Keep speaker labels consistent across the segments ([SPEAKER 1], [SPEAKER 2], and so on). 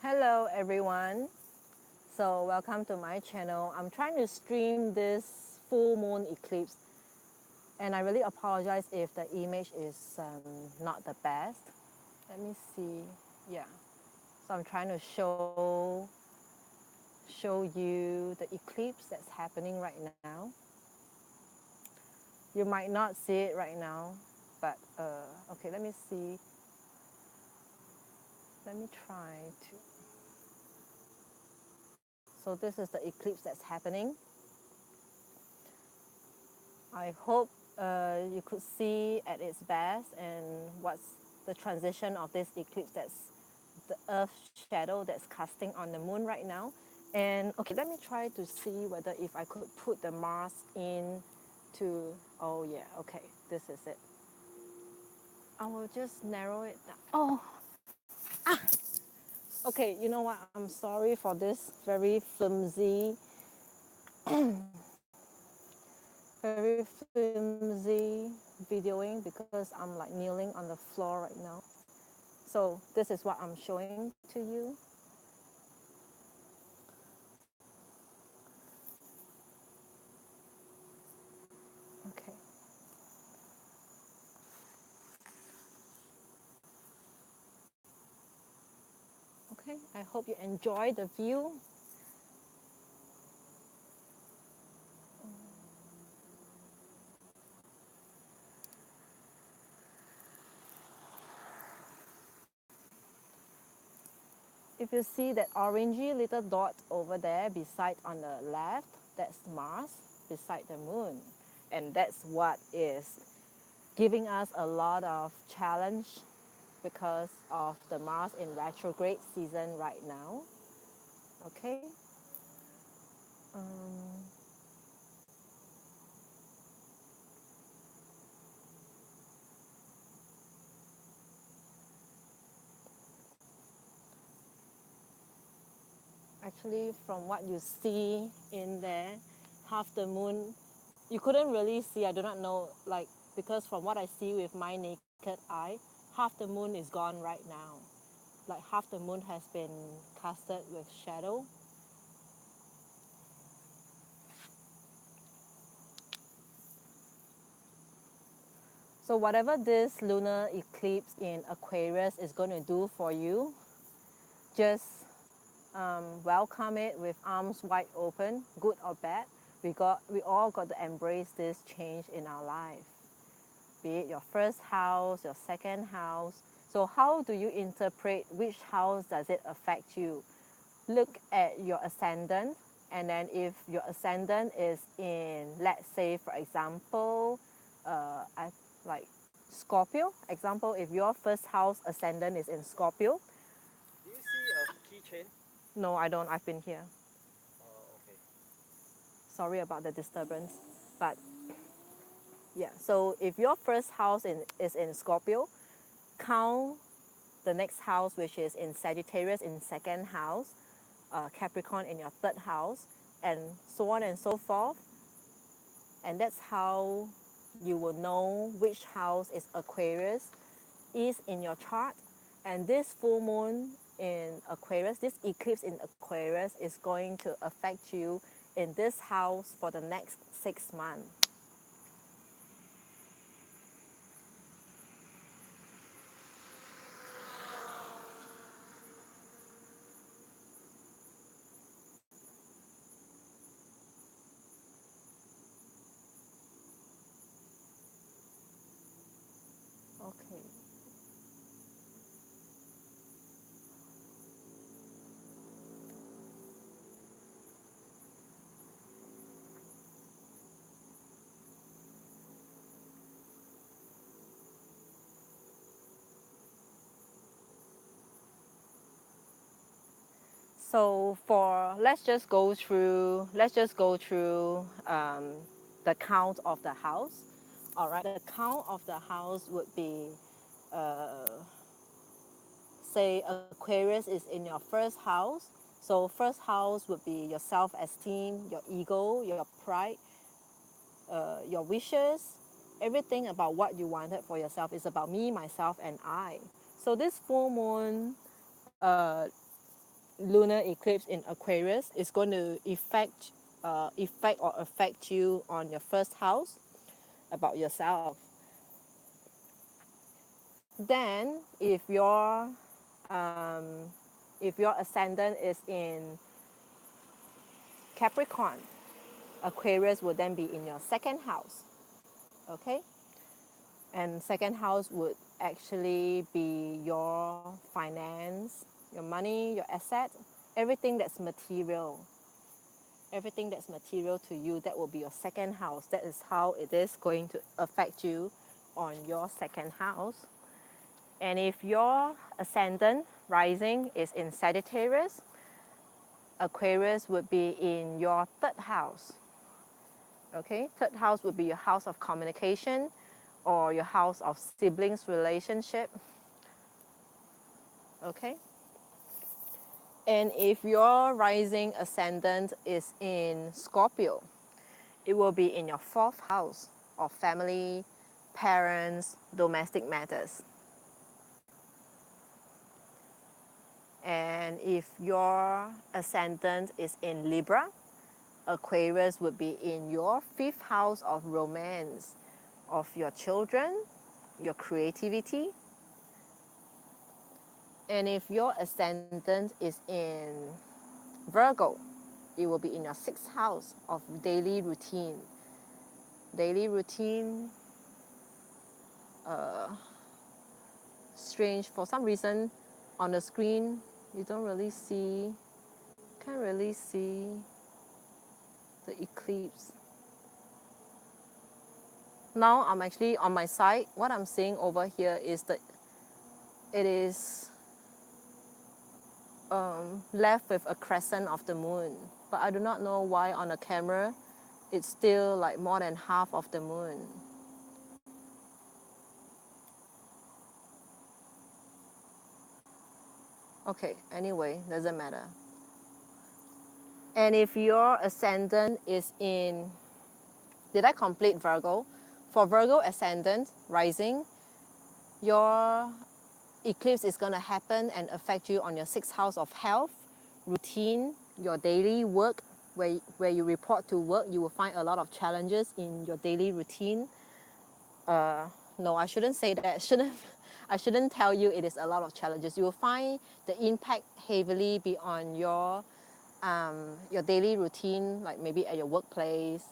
[SPEAKER 1] Hello everyone, so welcome to my channel. I'm trying to stream this full moon eclipse and I really apologize if the image is not the best. Let me see. Yeah, so I'm trying to show you the eclipse that's happening right now. You might not see it right now, but okay, let me see. Let me try to. So this is the eclipse that's happening. I hope you could see at its best and what's the transition of this eclipse, that's the earth shadow that's casting on the moon right now. And okay, let me try to see whether if I could put the Mars in to, oh yeah, okay, this is it. I will just narrow it down. Oh, okay, you know what? I'm sorry for this very flimsy, very flimsy videoing because I'm like kneeling on the floor right now. So this is what I'm showing to you. Okay. Okay, I hope you enjoy the view. If you see that orangey little dot over there beside on the left, that's Mars beside the moon. And that's what is giving us a lot of challenge because of the Mars in retrograde season right now. Okay. Um, Actually, from what you see in there, half the moon, you couldn't really see. I do not know, like, because from what I see with my naked eye, half the moon is gone right now. Like, half the moon has been casted with shadow. So, whatever this lunar eclipse in Aquarius is going to do for you, just welcome it with arms wide open, good or bad. We all got to embrace this change in our life. Be it your first house, your second house. So how do you interpret which house does it affect you? Look at your ascendant, and then if your ascendant is in, let's say for example, like Scorpio. Example, if your first house ascendant is in Scorpio.
[SPEAKER 2] Do you see a keychain?
[SPEAKER 1] No, I don't. I've been here.
[SPEAKER 2] Okay.
[SPEAKER 1] Sorry about the disturbance, but yeah. So if your first house is in Scorpio, count the next house, which is in Sagittarius in second house, Capricorn in your third house, and so on and so forth. And that's how you will know which house is Aquarius is in your chart. And this full moon in Aquarius, this eclipse in Aquarius is going to affect you in this house for the next 6 months. Okay. So for let's just go through the count of the house. All right, the count of the house would be, say Aquarius is in your first house. So first house would be your self-esteem, your ego, your pride, your wishes, everything about what you wanted for yourself is about me, myself, and I. So this full moon lunar eclipse in Aquarius is going to affect you on your first house about yourself. Then, um, if your ascendant is in Capricorn, Aquarius will then be in your second house. Okay, and second house would actually be your finance, your money, your asset, everything that's material. Everything that's material to you, that will be your second house. That is how it is going to affect you on your second house. And if your ascendant rising is in Sagittarius, Aquarius would be in your third house. Okay, third house would be your house of communication or your house of siblings relationship. Okay, and if your rising ascendant is in Scorpio, it will be in your fourth house of family, parents, domestic matters. And if your ascendant is in Libra, Aquarius would be in your fifth house of romance, of your children, your creativity. And if your ascendant is in Virgo, it will be in your sixth house of daily routine. Daily routine, strange, for some reason on the screen, you don't really see, can't really see the eclipse. Now I'm actually on my side. What I'm seeing over here is that it is left with a crescent of the moon. But I do not know why on the camera it's still like more than half of the moon. Okay, anyway, doesn't matter. And if your ascendant is in, did I complete Virgo? For Virgo ascendant rising, your eclipse is going to happen and affect you on your sixth house of health, routine, your daily work. Where you report to work, you will find a lot of challenges in your daily routine. No, I shouldn't say that. I shouldn't tell you it is a lot of challenges. You will find the impact heavily be on your daily routine, like maybe at your workplace.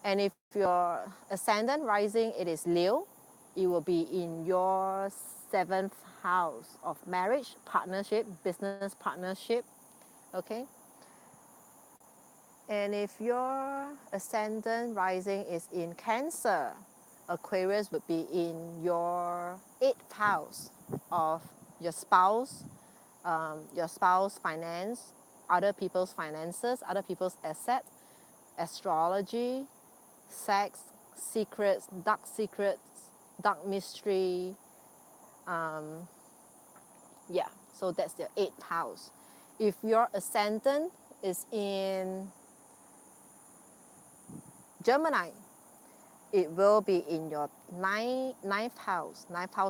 [SPEAKER 1] And if your ascendant rising, it is Leo, it will be in your seventh house of marriage, partnership, business partnership. Okay. And if your ascendant rising is in Cancer, Aquarius would be in your eighth house of your spouse finance, other people's finances, other people's assets, astrology, sex, secrets, dark mystery. Yeah, so that's the eighth house. If your ascendant is in Gemini, it will be in your ninth house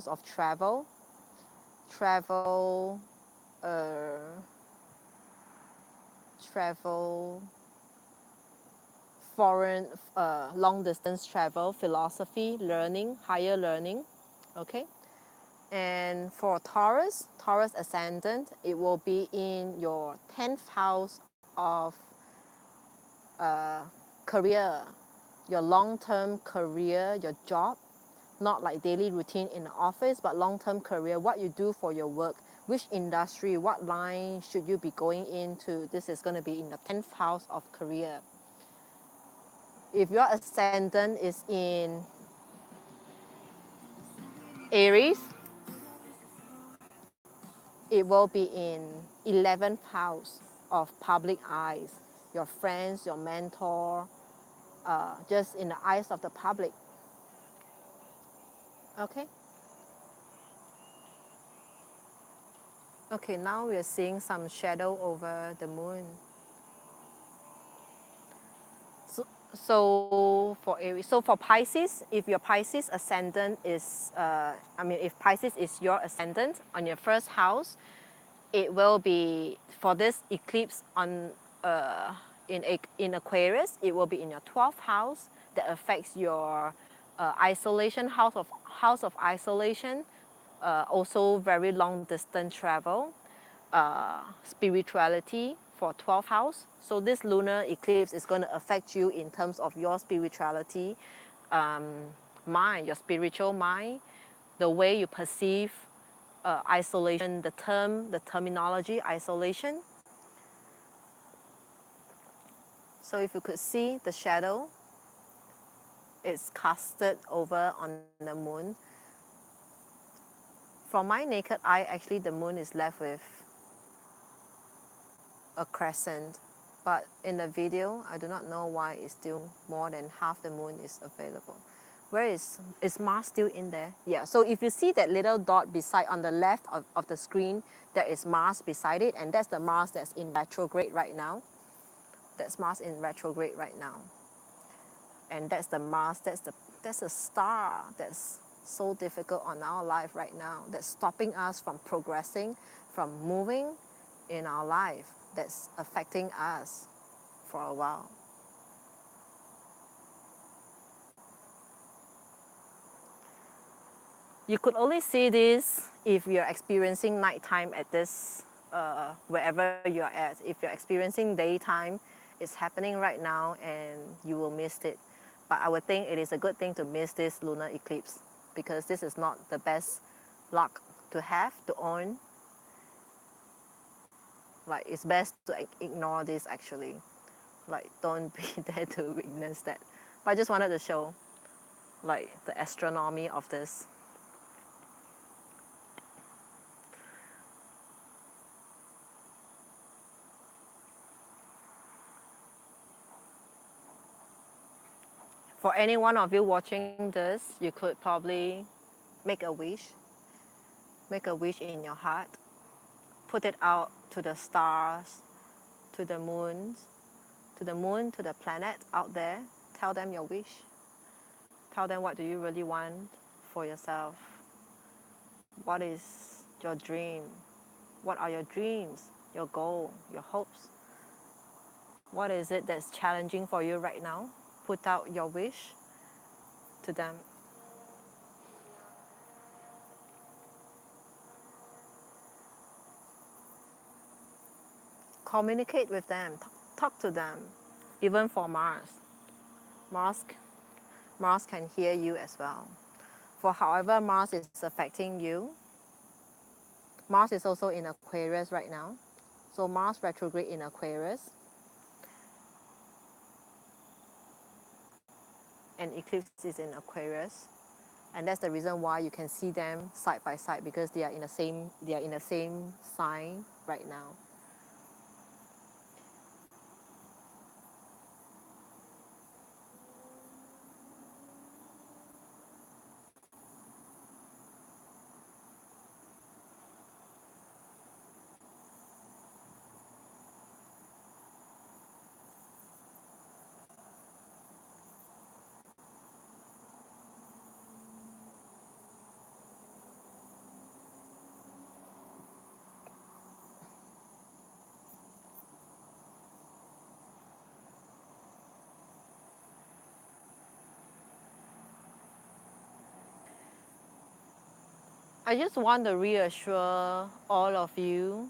[SPEAKER 1] of travel, uh, travel, foreign, long distance travel, philosophy, learning, higher learning. Okay. And for Taurus ascendant, it will be in your 10th house of career, your long-term career, your job, not like daily routine in the office, but long-term career, what you do for your work, which industry, what line should you be going into. This is going to be in the 10th house of career. If your ascendant is in Aries, it will be in 11th house of public eyes, your friends, your mentor, just in the eyes of the public. Okay. Okay, now we are seeing some shadow over the moon. So for Aries, so for Pisces, if your Pisces ascendant is, if Pisces is your ascendant on your first house, it will be, for this eclipse on in Aquarius, it will be in your 12th house that affects your isolation, house of isolation, also very long distance travel, spirituality for 12th house. So this lunar eclipse is going to affect you in terms of your spirituality, mind, your spiritual mind, the way you perceive isolation, the terminology isolation. So if you could see the shadow, it's casted over on the moon. From my naked eye, actually the moon is left with a crescent. But in the video, I do not know why it's still more than half the moon is available. Where is Mars still in there? Yeah, so if you see that little dot beside on the left of the screen, there is Mars beside it, and that's the Mars that's in retrograde right now. That's Mars in retrograde right now. And that's the Mars, that's a star that's so difficult on our life right now, that's stopping us from progressing, from moving in our life, that's affecting us for a while. You could only see this if you're experiencing nighttime at this, wherever you're at. If you're experiencing daytime, it's happening right now and you will miss it. But I would think it is a good thing to miss this lunar eclipse, because this is not the best luck to have, to own. Like, it's best to ignore this actually. Like, don't be there to witness that. But I just wanted to show like the astronomy of this. For any one of you watching this, you could probably make a wish. Make a wish in your heart. Put it out to the stars, to the moon, to the planet out there. Tell them your wish. Tell them what do you really want for yourself. What is your dream? What are your dreams, your goal, your hopes? What is it that's challenging for you right now? Put out your wish to them. Communicate with them, talk to them. Even for Mars. Mars, Mars can hear you as well. For however Mars is affecting you, Mars is also in Aquarius right now. So Mars retrograde in Aquarius. And Eclipse is in Aquarius. And that's the reason why you can see them side by side, because they are in the same sign right now. I just want to reassure all of you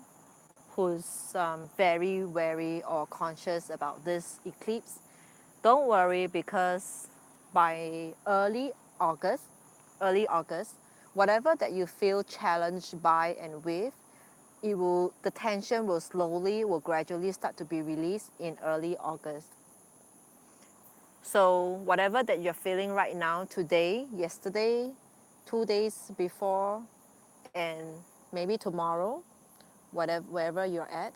[SPEAKER 1] who's very wary or conscious about this eclipse. Don't worry, because by early August, whatever that you feel challenged by and with, the tension will gradually start to be released in early August. So whatever that you're feeling right now, today, yesterday, 2 days before, and maybe tomorrow, wherever you're at,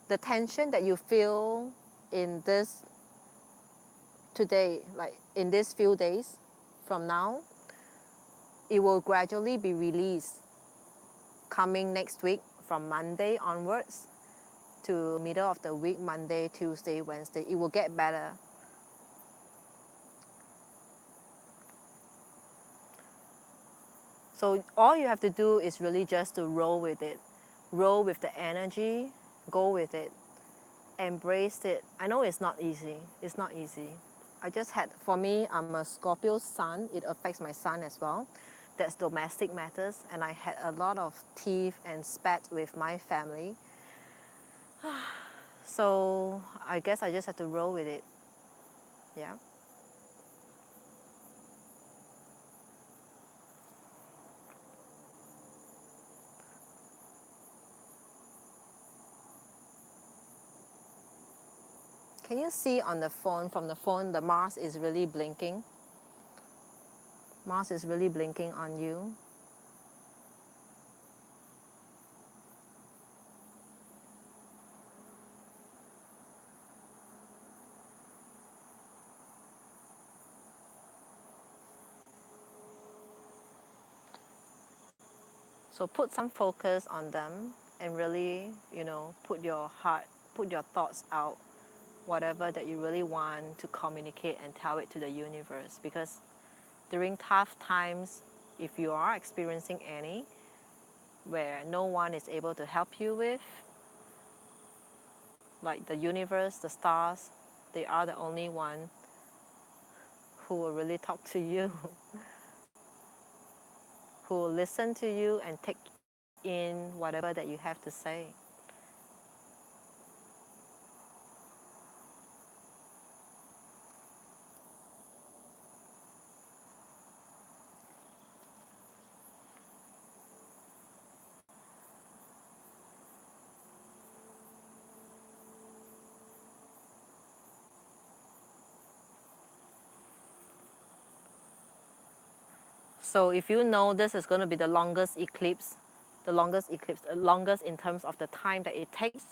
[SPEAKER 1] the tension that you feel in this today, like in these few days from now, it will gradually be released coming next week from Monday onwards to middle of the week, Monday, Tuesday, Wednesday. It will get better. So all you have to do is really just to roll with it. roll with the energy, go with it, embrace it. I know it's not easy. It's not easy. I just had, for me, I'm a Scorpio sun. It affects my sun as well. That's domestic matters. And I had a lot of teeth and spat with my family. So I guess I just had to roll with it. Yeah. Can you see on the phone, from the phone, the Mars is really blinking? Mars is really blinking on you. So put some focus on them and really, put your heart, put your thoughts out, whatever that you really want to communicate and tell it to the universe. Because during tough times, if you are experiencing any where no one is able to help you with, like the universe, the stars, they are the only one who will really talk to you, who will listen to you and take in whatever that you have to say. So if you know this is going to be the longest eclipse, longest in terms of the time that it takes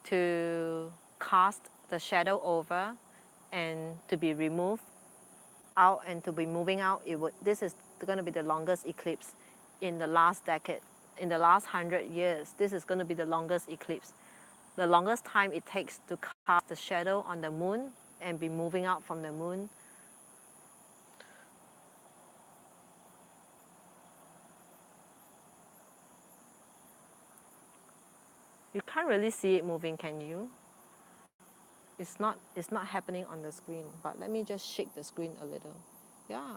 [SPEAKER 1] to cast the shadow over and to be removed out and to be moving out, this is going to be the longest eclipse in the last decade. In the last 100 years, this is going to be the longest eclipse. The longest time it takes to cast the shadow on the moon and be moving out from the moon. You can't really see it moving, can you? It's not happening on the screen, but let me just shake the screen a little. Yeah.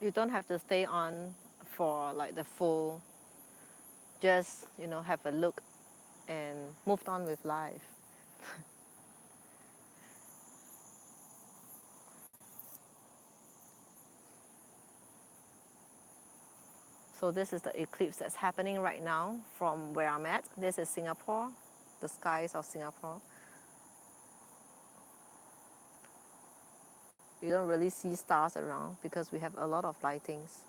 [SPEAKER 1] You don't have to stay on for like the full, just have a look and moved on with life. So this is the eclipse that's happening right now from where I'm at. This is Singapore, the skies of Singapore. You don't really see stars around because we have a lot of lightings.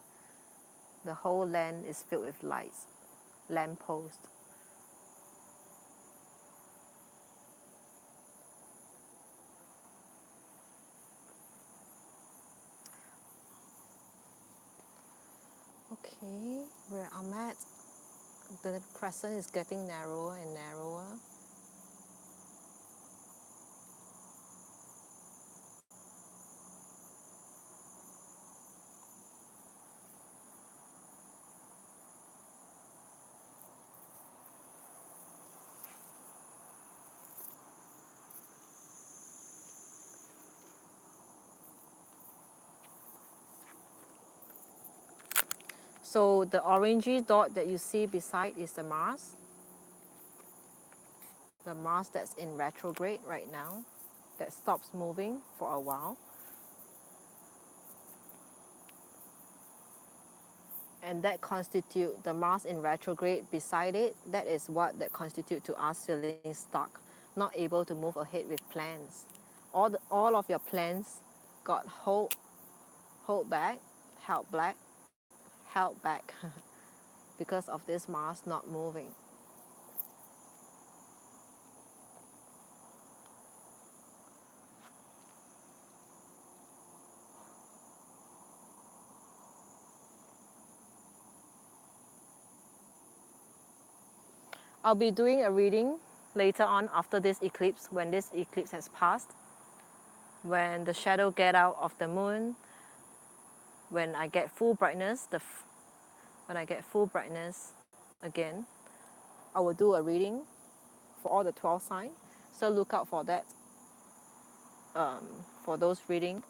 [SPEAKER 1] The whole land is filled with lights, lampposts. Okay, where I'm at, the crescent is getting narrower and narrower. So the orangey dot that you see beside is the Mars. The Mars that's in retrograde right now, that stops moving for a while. And that constitute the Mars in retrograde beside it, that is what that constitute to us feeling stuck, not able to move ahead with plans. All of your plans got hold back, held back because of this Mars not moving. I'll be doing a reading later on after this eclipse, when this eclipse has passed, when the shadow get out of the moon, when I get full brightness, when I get full brightness again, I will do a reading for all the 12 signs. So look out for that, for those reading.